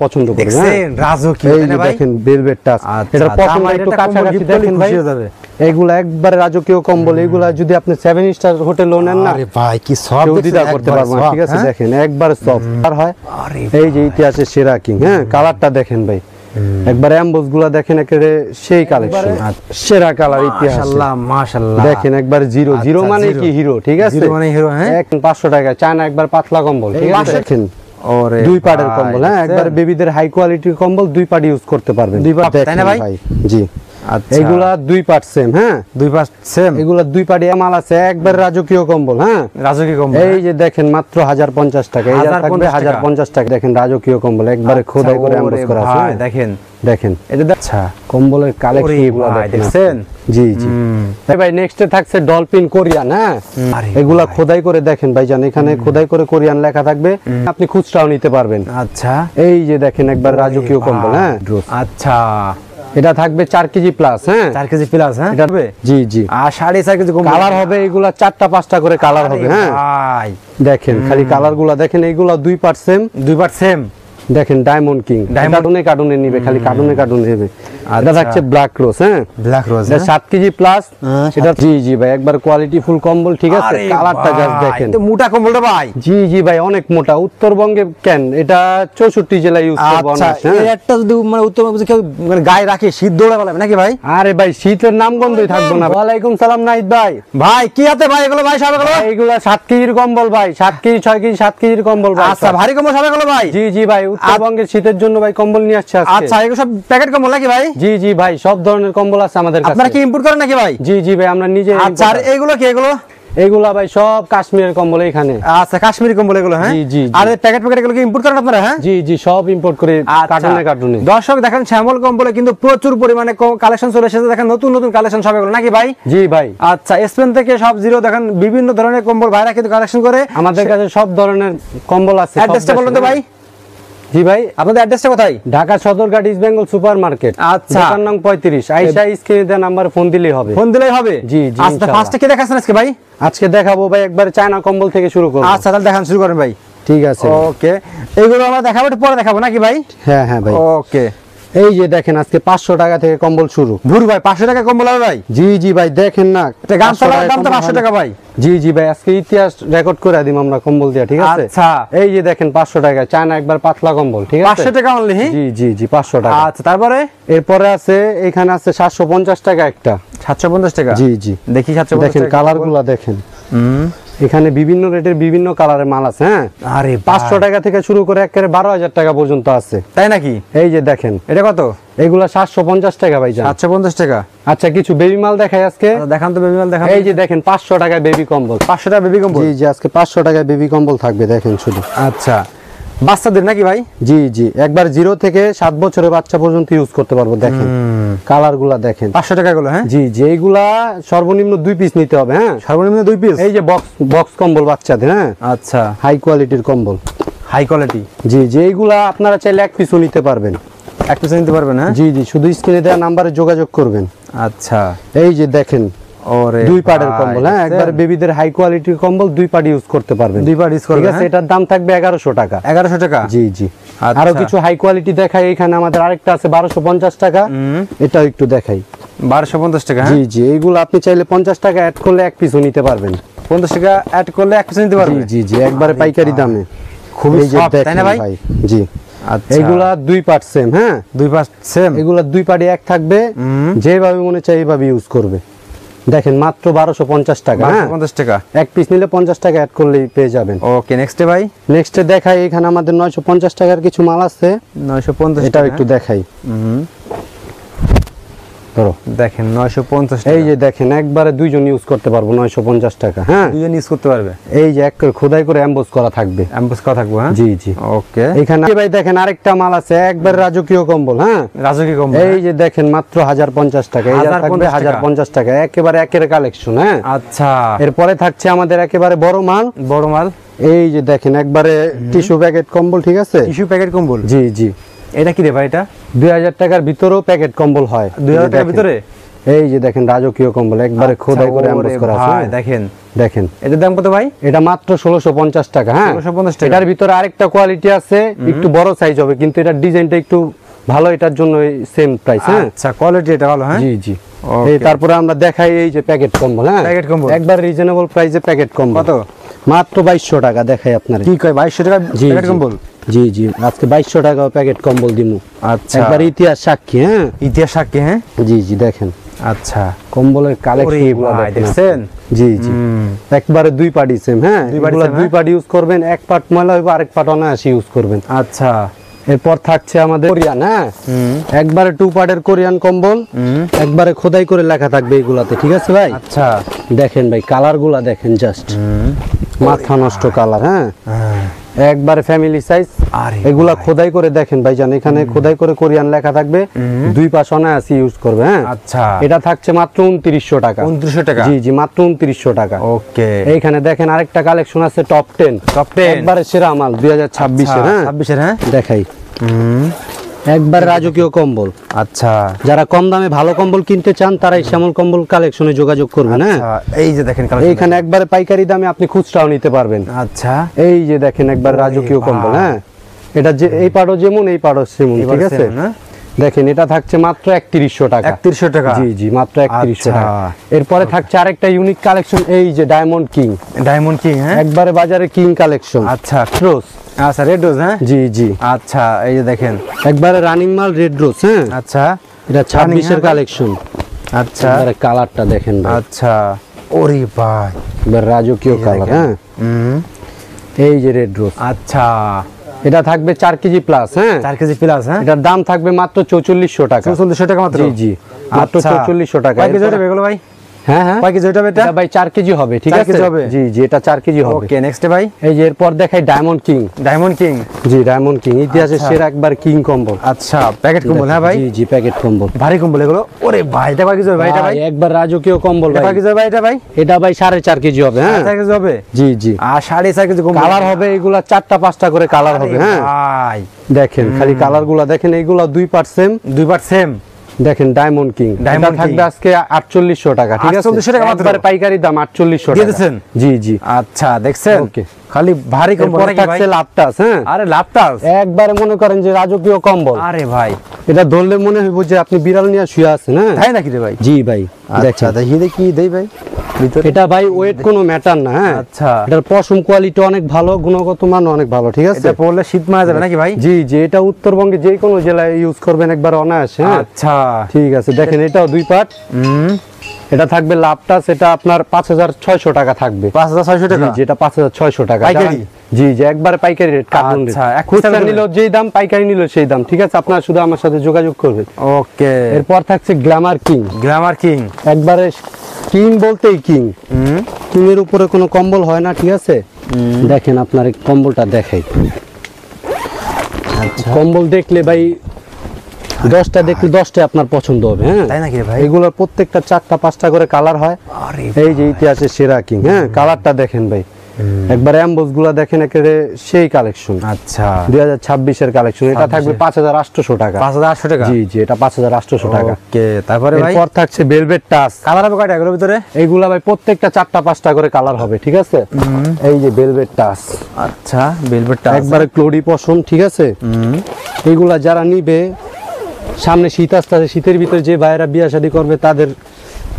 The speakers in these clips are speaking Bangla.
পছন্দ করবে। দেখেন রাজকীয় এই যে দেখেন ভেলভেট টাচ, এটা পছন্দ একটু কাছাকাছি দেখেন ভাই, এগুলা একবারে রাজকীয় কম্বল। এগুলা যদি আপনি 7 স্টার হোটেলও নেন না, আরে ভাই কি সব দিদা করতে পারবেন, ঠিক আছে? দেখেন একবারে সফট আর হয়। এই যে ইতিহাসের সেরা কিং, হ্যাঁ কালারটা দেখেন ভাই, একবার এমবস গুলা দেখেন, একেবারে সেই কালেকশন, সেরা কালার ইতিহাস। মাশাআল্লাহ মাশাআল্লাহ, দেখেন একবার জিরো, জিরো মানে কি হিরো, ঠিক আছে? জিরো মানে হিরো, হ্যাঁ 500 টাকা চায়না একবার পাতলা কম্বল, ঠিক আছে? দেখেন ওরে দুই পাড়ের কম্বল, হ্যাঁ একবার বেবিদের হাই কোয়ালিটির কম্বল, দুই পাড় ইউজ করতে পারবেন। দুই পাড়, তাই না ভাই? জি আচ্ছা, এগুলা দুই পার্ট সেম, হ্যাঁ দুই পার্ট সেম, এগুলা দুই পাড়ি মাল আছে, একবার রাজকীয় কম্বল, হ্যাঁ রাজকীয় কম্বল। এই যে দেখেন মাত্র 1050 টাকা, এই যা থাকবে 1050 টাকা। দেখেন রাজকীয় কম্বল একবারে খোদাই করে এমবস করা আছে, ভাই দেখেন দেখেন এটা। আচ্ছা কম্বলের কালেকশন এগুলা দেখেন। জি জি ভাই, নেক্সটে থাকছে ডলফিন কোরিয়ান, হ্যাঁ এগুলা খোদাই করে দেখেন ভাইজান, এখানে খোদাই করে কোরিয়ান লেখা থাকবে, আপনি খুচরাও নিতে পারবেন। আচ্ছা এই যে দেখেন একবার রাজকীয় কম্বল, হ্যাঁ আচ্ছা এটা থাকবে 4 কেজি প্লাস, হ্যাঁ 4 কেজি প্লাস, হ্যাঁ এটা হবে জি জি, আর 4.5 কেজি কালার হবে, এগুলা 4টা 5টা করে কালার হবে, হ্যাঁ ভাই দেখেন খালি কালার গুলা দেখেন, এগুলা দুই পার্ট সেম, দুই পার্ট সেম। দেখেন ডায়মন্ড কিং, কার্টুনে নিবে, খালি কার্টুনে নেবে। এটা থাকছে ব্ল্যাক রোজ, হ্যাঁ ব্ল্যাক রোজ, এটা 7 কেজি প্লাস, এটা জি জি ভাই একবার কোয়ালিটি ফুল কম্বল, ঠিক আছে? কালারটা জাস্ট দেখেন, তো মোটা কম্বলটা ভাই। জি জি ভাই অনেক মোটা, উত্তরবঙ্গে কেন এটা 64 জেলায় ইউজ করব। আচ্ছা এই একটা যদি মানে উত্তরবঙ্গে কেউ মানে গায়ে রাখে শীত দৌড়া বলে নাকি ভাই? আরে ভাই শীতের নাম গন্ধই থাকবে না। ওয়ালাইকুম সালাম নাহিদ ভাই। ভাই কি আছে ভাই এগুলো? ভাই সব এগুলো, এগুলো 7 কেজির কম্বল ভাই, 7 কেজি 6 কেজি 7 কেজির কম্বল ভাই। আচ্ছা ভারী কম্বল সব এগুলো ভাই? জি জি ভাই উত্তরবঙ্গের শীতের জন্য ভাই কম্বল নিয়ে আসছে আজকে। আচ্ছা এগুলো সব প্যাকেট কম্বল নাকি ভাই? জি জি ভাই সব ধরনের কম্বল আছে আমাদের কাছে। আপনারা কি ইম্পোর্ট করেন নাকি ভাই? জি জি ভাই আমরা নিজে। আচ্ছা আর এগুলো কি? এগুলা ভাই সব কাশ্মীরের কম্বল এখানে। আচ্ছা কাশ্মীরি কম্বল এগুলো, হ্যাঁ জি জি। আর প্যাকেট এগুলো কি ইম্পোর্ট করেন আপনারা? হ্যাঁ জি জি সব ইম্পোর্ট করে কার্টুনে। দর্শক দেখেন শ্যামল কম্বলে কিন্তু প্রচুর পরিমাণে কালেকশন চলে এসেছে, দেখেন নতুন নতুন কালেকশন সব এগুলো নাকি ভাই? জি ভাই। আচ্ছা স্পেন থেকে সব জিরো দেখেন বিভিন্ন ধরনের কম্বল ভাইরা কিন্তু কালেকশন করে, আমাদের কাছে সব ধরনের কম্বল আছে। অ্যাড্রেসটা বলুন তো ভাই। জি ভাই আপনাদের অ্যাড্রেসটা কোথায়? Dhaka Sadarghat east Bengal super market, আচ্ছা দোকান নং 35। আইসা স্ক্রিনে দেওয়া নাম্বারে ফোন দিলেই হবে। ফোন দিলেই হবে? জি জি। আচ্ছা ফার্স্টে কি দেখাচ্ছেন আজকে ভাই? আজকে দেখাবো ভাই একবার চায়না কম্বল থেকে শুরু করব। আচ্ছা তাহলে দেখান শুরু করেন ভাই। ঠিক আছে ওকে, এগুলো আমরা দেখাবো একটু পরে দেখাবো নাকি ভাই? হ্যাঁ হ্যাঁ ভাই। ওকে এই যে দেখেন আজকে 500 টাকা থেকে কম্বল শুরু। ধুর ভাই 500 টাকা কম্বল হবে ভাই? জি জি ভাই দেখেন না, এটা গামছার দাম তো 500 টাকা ভাই। জি জি ভাই আজকে ইতিহাস রেকর্ড করে দিম আমরা কম্বল দিয়া, ঠিক আছে? আচ্ছা এই যে দেখেন 500 টাকা চায়না একবার পাতলা কম্বল, ঠিক আছে? 500 টাকা অনলি? জি জি জি 500 টাকা। আচ্ছা তারপরে এরপরে আছে এখানে আছে 750 টাকা একটা। 750 টাকা? জি জি দেখি 750 দেখেন কালারগুলো দেখেন, এখানে বিভিন্ন রেটের বিভিন্ন কালারের মাল আছে, হ্যাঁ আরে 500 টাকা থেকে শুরু করে একেবারে 12,000 টাকা পর্যন্ত আছে। তাই নাকি? এই যে দেখেন এটা কত? এগুলা 750 টাকা ভাই জান। 750 টাকা। আচ্ছা কিছু বেবি মাল দেখাই আজকে। দেখান তো বেবি মাল দেখান। এই যে দেখেন 500 টাকায় বেবি কম্বল। 500 টাকা বেবি কম্বল? জি জি আজকে 500 টাকায় বেবি কম্বল থাকবে দেখেন শুধু। আচ্ছা বাচ্চাদের নাকি ভাই? জি জি একবার 0 থেকে 7 বছরের বাচ্চা পর্যন্ত ইউজ করতে পারবো। দেখেন কালারগুলা দেখেন। 500 টাকা গুলো? হ্যাঁ জি জি এইগুলা সর্বনিম্ন 2 পিস নিতে হবে, হ্যাঁ সর্বনিম্ন 2 পিস। এই যে বক্স কম্বল বাচ্চাদের, হ্যাঁ আচ্ছা হাই কোয়ালিটির কম্বল, হাই কোয়ালিটি। জি জি এইগুলা আপনারা চাইলে এক পিসও নিতে পারবেন। এক পিস নিতে পারবেন? হ্যাঁ জি জি শুধু স্ক্রিনে দেওয়া নাম্বারে যোগাযোগ করবেন। আচ্ছা এই যে দেখেন ওরে দুই পাড়ের কম্বল, হ্যাঁ একবার বেবিদের হাই কোয়ালিটির কম্বল দুই পাড় ইউজ করতে পারবেন। দুই পাড় ইউজ করবেন, ঠিক আছে? এটার দাম থাকবে 1100 টাকা। 1100 টাকা? জি জি। আরো কিছু হাই কোয়ালিটি দেখাই, এখানে আমাদের আরেকটা আছে 1250 টাকা, এটাও একটু দেখাই। 1250 টাকা? জি জি এইগুলো আপনি চাইলে 50 টাকা অ্যাড করলে এক পিসও নিতে পারবেন। 50 টাকা অ্যাড করলে এক পিস নিতে পারবেন? জি জি জি একবারে পাইকারি দামে। খুবই সফট তাই না ভাই? জি আচ্ছা এইগুলা দুই পার্ট সেম, হ্যাঁ দুই পার্ট সেম। এগুলা দুই পার্টই এক থাকবে, যেভাবে মনে চাই এইভাবে ইউজ করবে। দেখেন মাত্র 1250 টাকা। 1250 টাকা এক পিস নিলে 50 টাকা অ্যাড করলেই পেয়ে যাবেন। ওকে নেক্সটে ভাই? নেক্সটে দেখাই এখানে আমাদের 950 টাকার কিছু মাল আছে। 950 এটাও একটু দেখাই। ধরো দেখেন 950 টাকা। এই যে দেখেন একবারে দুইজন ইউজ করতে পারবো 950 টাকা, হ্যাঁ দুইজন ইউজ করতে পারবে। এই যে এক করে খোদাই করে এমবস করা থাকবে। এমবস করা থাকবে, হ্যাঁ জি জি। ওকে এখানে ভাই দেখেন আরেকটা মাল আছে একবার রাজকীয় কম্বল, হ্যাঁ রাজকীয় কম্বল। এই যে দেখেন মাত্র 1050 টাকা। এই যে থাকবে 1050 টাকা একেবারে একের কালেকশন, হ্যাঁ আচ্ছা এরপরে থাকছে আমাদের একেবারে বড় মাল। বড় মাল এই যে দেখেন একবারে টিস্যু প্যাকেট কম্বল, ঠিক আছে? টিস্যু প্যাকেট কম্বল? জি জি। এটা কি রে ভাই? এটা 2000 টাকার ভিতরেও প্যাকেট কম্বল হয়। 2000 টাকার ভিতরে? এই যে দেখেন রাজকীয় কম্বল একবারে খোদাই করে এমবোস করা আছে। ভাই দেখেন দেখেন এটার দাম কত ভাই? এটা মাত্র 1650 টাকা। হ্যাঁ 1650 টাকা। এটার ভিতরে আরেকটা কোয়ালিটি আছে, একটু বড় সাইজ হবে, কিন্তু এটার ডিজাইনটা একটু ভালো, এটার জন্য সেম প্রাইস। হ্যাঁ আচ্ছা কোয়ালিটি এটা ভালো। হ্যাঁ জি জি। Okay. এই তারপরে আমরা দেখাই এই যে প্যাকেট কম্বল। হ্যাঁ প্যাকেট কম্বল একবার রিজনেবল প্রাইসে প্যাকেট কম্বল। কত? মাত্র 2200 টাকা। দেখাই আপনারে। কি কয় 2200 টাকা জি, প্যাকেট জি। কম্বল? জি জি আজকে 2200 টাকা প্যাকেট কম্বল দিমু। আচ্ছা একবার ইতিহাস সাক্ষী। হ্যাঁ ইতিহাস সাক্ষী। হ্যাঁ জি জি দেখেন আচ্ছা কম্বলের ওরে কালেকশন ভাই দেখছেন? জি জি একবারে দুই পার্টি সেম। হ্যাঁ দুই পার্টি এগুলা same, দুই হ্যাঁ? পার্টি ইউজ করবেন, এক পার্ট ময়লা হইব আরেক পার্ট অনায়াসে ইউজ করবেন। আচ্ছা এরপর থাকছে আমাদের কোরিয়ান। হ্যাঁ একবারে টু পার্টের কোরিয়ান কম্বল, একবারে খোদাই করে লেখা থাকবে এগুলাতে। ঠিক আছে ভাই? আচ্ছা দেখেন ভাই কালার গুলা দেখেন, জাস্ট মাথা নষ্ট কালার। হ্যাঁ একবারে ফ্যামিলি সাইজ। আরে এগুলা খোদাই করে দেখেন ভাইজান, এখানে খোদাই করে কোরিয়ান লেখা থাকবে, দুই পাশ অনায়াসে ইউজ করবে। হ্যাঁ আচ্ছা এটা থাকছে মাত্র 2900 টাকা। 2900 টাকা। জি জি মাত্র 2900 টাকা। ওকে এইখানে দেখেন আরেকটা কালেকশন আছে টপ 10। টপ 10 একবারে সেরা মাল 2026 এর। হ্যাঁ 26 এর। হ্যাঁ দেখাই একবার রাজকীয় কম্বল। আচ্ছা যারা কম দামে ভালো কম্বল কিনতে চান তারা এই শ্যামল কম্বল কালেকশনে যোগাযোগ করবেন। হ্যাঁ এই যে দেখেন কালেকশন। এইখানে একবারে পাইকারি দামে আপনি খুচরাও নিতে পারবেন। আচ্ছা এই যে দেখেন একবার রাজকীয় কম্বল। হ্যাঁ এটা যে এই পাড়ও যেমন এই পাড়ও সেমন। ঠিক আছে দেখেন এটা থাকছে মাত্র 3100 টাকা। 3100 টাকা। জি জি মাত্র 3100 আচ্ছা। টাকা। এরপরে থাকছে আরেকটা ইউনিক কালেকশন, এই যে ডায়মন্ড কিং। Diamond king. হ্যাঁ একবারে বাজারে কিং কালেকশন। আচ্ছা রোজ। আচ্ছা রেড রোজ। হ্যাঁ জি জি আচ্ছা এই যে দেখেন একবারে রানিং মাল রেড রোজ। হ্যাঁ আচ্ছা এটা 26 এর হ্যাঁ। কালেকশন। আচ্ছা একবারে কালারটা দেখেন ভাই, আচ্ছা ওরে ভাই এবার রাজকীয় কালার। হ্যাঁ এই যে রেড রোজ। আচ্ছা এটা থাকবে 4 কেজি প্লাস। হ্যাঁ 4 কেজি প্লাস। হ্যাঁ এটার দাম থাকবে মাত্র 4400 টাকা। 4400 টাকা মাত্র। জি জি মাত্র আচ্ছা। 4400 টাকা। কয় কেজি হবে এগুলো ভাই? হ্যাঁ হ্যাঁ কয় কেজি হবে এটা? এটা ভাই 4 কেজি হবে। ঠিক 4 আছে কেজি হবে? জি জি এটা 4 কেজি হবে। ওকে নেক্সট ভাই। এই যে এরপর দেখাই ডায়মন্ড কিং। Diamond king. জি ডায়মন্ড কিং ইতিহাসের আচ্ছা। সেরা একবার কিং কম্বল। আচ্ছা প্যাকেট কম্বল। হ্যাঁ ভাই জি জি প্যাকেট কম্বল, ভারী কম্বল এগুলো। ওরে ভাই এটা কয় কেজি হবে ভাই? এটা ভাই ভাই একবার রাজকীয় কম্বল এটা ভাই। কয় কেজি হবে ভাই? এটা ভাই এটা ভাই 4.5 কেজি হবে। হ্যাঁ 4 কেজি হবে। জি জি আর 4.5 কেজি কম্বল। কালার হবে এগুলা 4টা 5টা করে কালার হবে। হ্যাঁ ভাই দেখেন খালি কালার গুলা দেখেন, এইগুলা দুই পার্ট সেম। দুই পার্ট সেম। দেখেন ডায়মন্ড কিং Diamond এটা থাকবে King। আজকে 4800 টাকা। ঠিক আছে 4800 টাকা মাত্র। একবারে পাইকারি দাম 4800 দিয়ে টাকা। দিছেন? জি জি আচ্ছা দেখছেন ওকে। খালি ভারী কম্বল এরপর নাকি ভাই? থাকছে লাপটাস। হ্যাঁ আরে লাপটাস। একবারে মনে করেন যে রাজকীয় কম্বল। আরে ভাই এটা ধরলে মনে হইব যে আপনি বিড়াল নিয়ে শুয়ে আছেন। হ্যাঁ তাই নাকি রে ভাই? জি ভাই আচ্ছা দেখেন দেখি দেই ভাই ভিতরে। এটা ভাই ওয়েট কোনো ম্যাটার না। হ্যাঁ আচ্ছা এটার পশম কোয়ালিটি অনেক ভালো, গুণগত মান অনেক ভালো। ঠিক আছে এটা পরলে শীত মারা যাবে নাকি ভাই? জি জি এটা উত্তরবঙ্গে যে কোনো জেলায় ইউজ করবেন একবার অনায়াসে। হ্যাঁ আচ্ছা ঠিক আছে দেখেন এটাও দুই পার্ট। এটা থাকবে লাপটাস, এটা আপনার 5600 টাকা থাকবে। 5600 টাকা। জি যেটা 5600 টাকা পাইকারি? জি জি একবারে পাইকারি রেট। Cartoon rate. আচ্ছা, এক খুচরা পিস নিলেও যেই দাম, পাইকারি নিলেও সেই দাম। ঠিক আছে আপনারা শুধু আমার সাথে যোগাযোগ করবেন। ওকে এরপর থাকছে গ্ল্যামার কিং। Glamour king. একবারে কিং বলতেই কিং। কিং এর উপরে কোনো কম্বল হয় না। ঠিক আছে দেখেন আপনার এই কম্বলটা দেখাই। কম্বল দেখলে ভাই 10টা দেখলে 10টা আপনার পছন্দ হবে। হ্যাঁ তাই নাকি রে ভাই? এগুলোর প্রত্যেকটা 4টা 5টা করে কালার হয়। আরে এই যে ইতিহাসের সেরা কিং। হ্যাঁ কালারটা দেখেন ভাই, একবার অ্যাম্বোস গুলা দেখেন একেবারে সেই কালেকশন। আচ্ছা 2026 এর কালেকশন। এটা থাকবে 5800 টাকা। 5800 টাকা। জি জি এটা 5800 টাকা। ওকে তারপরে ভাই এরপর থাকছে ভেলভেট টাচ। কালার হবে কয়টা এগুলোর ভিতরে? এইগুলা ভাই প্রত্যেকটা 4টা 5টা করে কালার হবে। ঠিক আছে এই যে ভেলভেট টাচ আচ্ছা ভেলভেটটা একবারে ক্লোডি পশম। ঠিক আছে এইগুলা যারা নিবে, সামনে শীত আসতেছে, শীতের ভিতরে যে ভাইয়েরা বিয়ে শাদী করবে তাদের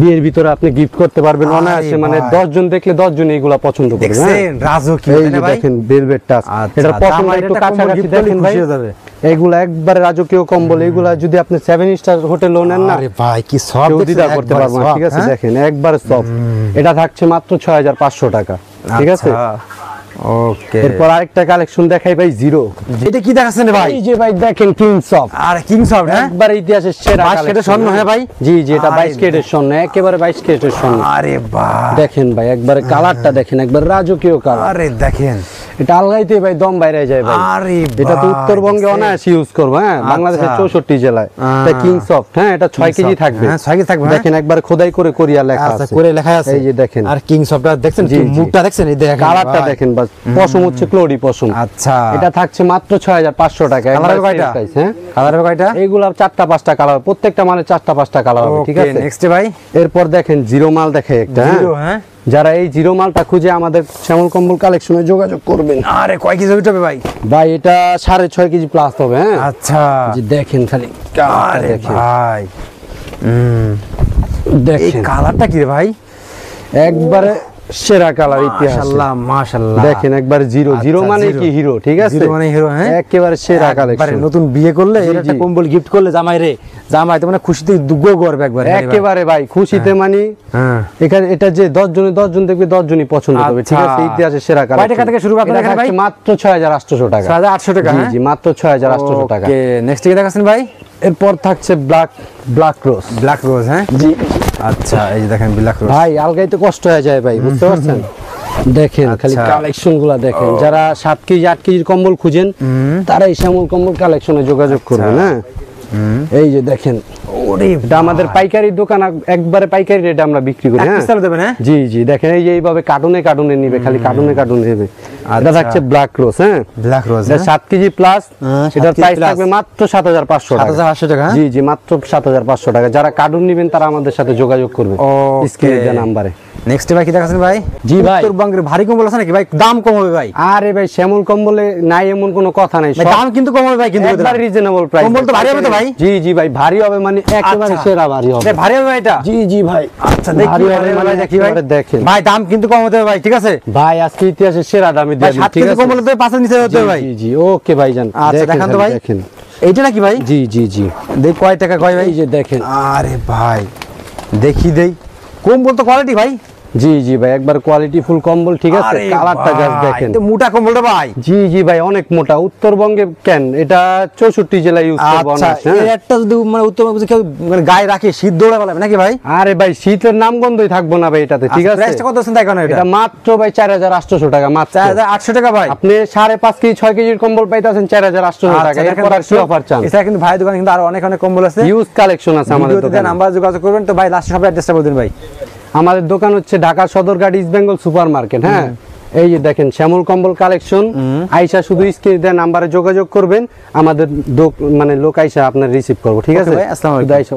বিয়ের ভিতরে আপনি গিফট করতে পারবেন অনায়াসে। মানে 10 জন দেখলে 10 জন এইগুলা পছন্দ করবে। হ্যাঁ দেখছেন রাজকীয় এই তাই যে না ভাই? দেখেন ভেলভেট টাচ। আচ্ছা, এটার তার পশমটা মানে একটু এটা কাছাকাছি কম্বল দেখেন gift ভাই। করলে খুশি হয়ে যাবে। এইগুলা একবারে রাজকীয় কম্বল। এইগুলা যদি আপনি 7 স্টার হোটেলও নেন না, আরে ভাই কি সব কেউ দ্বিধা করতে পারবে না। ঠিক আছে দেখেন একবারে সফট। এটা থাকছে মাত্র 6500 টাকা। ঠিক আছে ওকে এরপর আরেকটা কালেকশন দেখাই ভাই জিরো। এটা কি দেখাচ্ছেন রে ভাই? এই যে ভাই দেখেন কিং সফট। আর কিং সফট। হ্যাঁ একবার ইতিহাসের সেরা 22 ক্যারেটের স্বর্ণ। হ্যাঁ ভাই? জি জি এটা আরে 22 ক্যারেটের স্বর্ণ, একেবারে 22 ক্যারেটের স্বর্ণ। আরে বাহ দেখেন ভাই একবারে কালারটা দেখেন, একবার রাজকীয় কালার। আরে দেখেন এটা আলগাইতে ভাই দম বাইরে যায় ভাই। আরে এটা তো ভাই, উত্তরবঙ্গে দেখছেন? অনায়াসে ইউজ করবো, হ্যাঁ বাংলাদেশের 64 জেলায়। এটা কিং সফট, হ্যাঁ এটা 6 কেজি থাকবে। হ্যাঁ 6 কেজি থাকবে। দেখেন একবার খোদাই করে কোরিয়া লেখা আচ্ছা আছে, করে লেখা আছে। এই যে দেখেন। আর কিং সফটটা দেখছেন, জি, কি জি। মুখটা দেখছেন, এই দেখেন কালারটা ভাই। দেখেন, বাস পশম হচ্ছে ক্লোরি পশম। আচ্ছা এটা থাকছে মাত্র 6500 টাকা। কালার একবার কয়টা? same price, হ্যাঁ কালার হবে কয়টা? এইগুলা 4টা 5টা কালার, প্রত্যেকটা মানে 4টা 5টা কালার হবে, ঠিক আছে। নেক্সট ভাই এরপর দেখেন জিরো মাল দেখে একটা, হ্যাঁ জিরো, হ্যাঁ যারা এই জিরো মালটা খুঁজে আমাদের শ্যামল কম্বল কালেকশনে যোগাযোগ করবেন। আরে কয় কেজি হবে ভাই? ভাই এটা 6.5 কেজি প্লাস হবে, হ্যাঁ আচ্ছা জি দেখেন খালি আরে দেখেন, ভাই এই দেখেন কালারটা কি রে ভাই? একবারে সেরা কালার ইতিহাস। মাশাআল্লাহ মাশাআল্লাহ। দেখেন একবার জিরো, আচ্ছা, জিরো মানে জিরো। কি হিরো, ঠিক আছে জিরো মানে হিরো, হ্যাঁ একেবারে সেরা একবারে কালেকশন। নতুন বিয়ে করলে জি, এর একটা জি। কম্বল গিফট করলে জামাই রে, জামাই তো মানে খুশিতে দুগ্গ করবে একবার। একেবারে ভাই খুশিতে মানি হ্যাঁ এখানে এটা যে 10 জন দেখবে 10 জনই পছন্দ করবে, ঠিক আচ্ছা। আছে ইতিহাসের সেরা কয় কালেকশন। টাকা থেকে শুরু আপনাদের এখানে ভাই? মাত্র 6800 টাকা। 6800 টাকা, জি হ্যাঁ জি মাত্র 6800 টাকা। ওকে নেক্সট কি দেখাচ্ছেন ভাই? এরপর থাকছে ব্ল্যাক রোজ। ব্ল্যাক রোজ, হ্যাঁ জি আচ্ছা এই যে দেখেন ব্ল্যাক রোজ। ভাই আলগাইতে কষ্ট হয়ে যায় ভাই, বুঝতে পারছেন। দেখেন খালি আচ্ছা। কালেকশন গুলা দেখেন, যারা 7 কেজি 8 কেজির কম্বল খুঁজেন তারা এই শ্যামল কম্বল কালেকশনে যোগাযোগ করবেন, হ্যাঁ এই যে দেখেন ওরে এটা আমাদের পাইকারি দোকান, একবারে পাইকারি রেটে আমরা বিক্রি করি, এক হ্যাঁ পিস তাহলে দেবেন, হ্যাঁ জি জি দেখেন এই যে এইভাবে কার্টুনে নিবে, খালি কার্টুনে নেবে। এটা আচ্ছা। থাকছে ব্ল্যাক রোজ, হ্যাঁ ব্ল্যাক রোজ, এটা 7 কেজি প্লাস, হ্যাঁ, 7 এটার কেজি প্রাইস plus। থাকবে মাত্র 7500 টাকা। 7500 টাকা, হ্যাঁ? জি জি মাত্র 7500 টাকা। যারা কার্টুন নেবেন তারা আমাদের সাথে যোগাযোগ করবে ওকে। স্ক্রিনে দেওয়া নাম্বারে। নেক্সট ভাই কি দেখাচ্ছেন ভাই? জি ভাই। উত্তরবঙ্গের ভারী কম্বল আছে নাকি ভাই? দাম কম হবে ভাই? আরে ভাই শ্যামল কম্বলে নাই এমন কোনো কথা নাই, ভাই, দাম কিন্তু কম হবে ভাই, কিন্তু একবার রিজনেবল প্রাইস। কম্বল তো ভারী হবে তো ভাই? জি জি ভাই ভারী হবে, মানে একেবারে আচ্ছা। সেরা ভারী হবে। ভাই, ভারী হবে ভাই এটা? জি জি ভাই আচ্ছা দেখি ভারী ভাই, হবে, ভাই, মানে দেখি ভাই। একেবারে দেখেন ভাই দাম কিন্তু কম হতে হবে ভাই, ঠিক আছে ভাই আজকে ইতিহাসের সেরা দামে দিয়ে ভাই? দিন, 7 ঠিক কেজি আছে কম্বল তো 5 নিচে হতে হবে ভাই। জি জি ওকে ভাইজান। আচ্ছা দেখান তো খালি ভাই, দেখেন এইটা নাকি ভাই? জি জি জি দেখ কয় টাকা কয় ভাই? এই যে দেখেন। আরে ভাই দেখি দেই, কম্বল তো কোয়ালিটি ভাই। জি জি ভাই একবার কোয়ালিটি ফুল কম্বল, ঠিক আছে আরে কালারটা জাস্ট ভাই, দেখেন। এটা মোটা কম্বলটা ভাই। জি জি ভাই অনেক মোটা, উত্তরবঙ্গে কেন এটা 64 জেলায় ইউজ করব আচ্ছা না। এর একটা যদি মানে উত্তরবঙ্গে কেউ মানে গায়ে রাখে শীত দৌড়া বলে নাকি ভাই? আরে ভাই শীতের নামগন্ধই থাকবো না ভাই এটাতে, ঠিক আছে প্রাইসটা কত আছে দেখো না এটা? এটা মাত্র ভাই 4800 টাকা মাত্র। 4800 টাকা ভাই। আপনি 5.5 কেজি 6 কেজির কম্বল পাইতেছেন 4800 টাকা। আচ্ছা, দেখেন এরপর আর কি দর্শক, অফার চান? এছাড়া কিন্তু ভাই দোকানে কিন্তু আরো অনেক অনেক কম্বল আছে, ইউজ কালেকশন আছে আমাদের ভিডিওতে দোকানে। নাম্বার যোগাযোগ করবেন। তো ভাই লাস্ট সব অ্যাড্রেসটা বলে দিন ভাই। আমাদের দোকান হচ্ছে Dhaka Sadarghat east Bengal super market, হ্যাঁ এই যে দেখেন শ্যামল কম্বল কালেকশন। আইসা শুধু স্ক্রিনে দেওয়া নাম্বারে যোগাযোগ করবেন, আমাদের মানে লোক আইসা আপনার রিসিভ করবো, ঠিক ওকে আছে ভাই, আসসালামু আলাইকুম। শুধু আইসা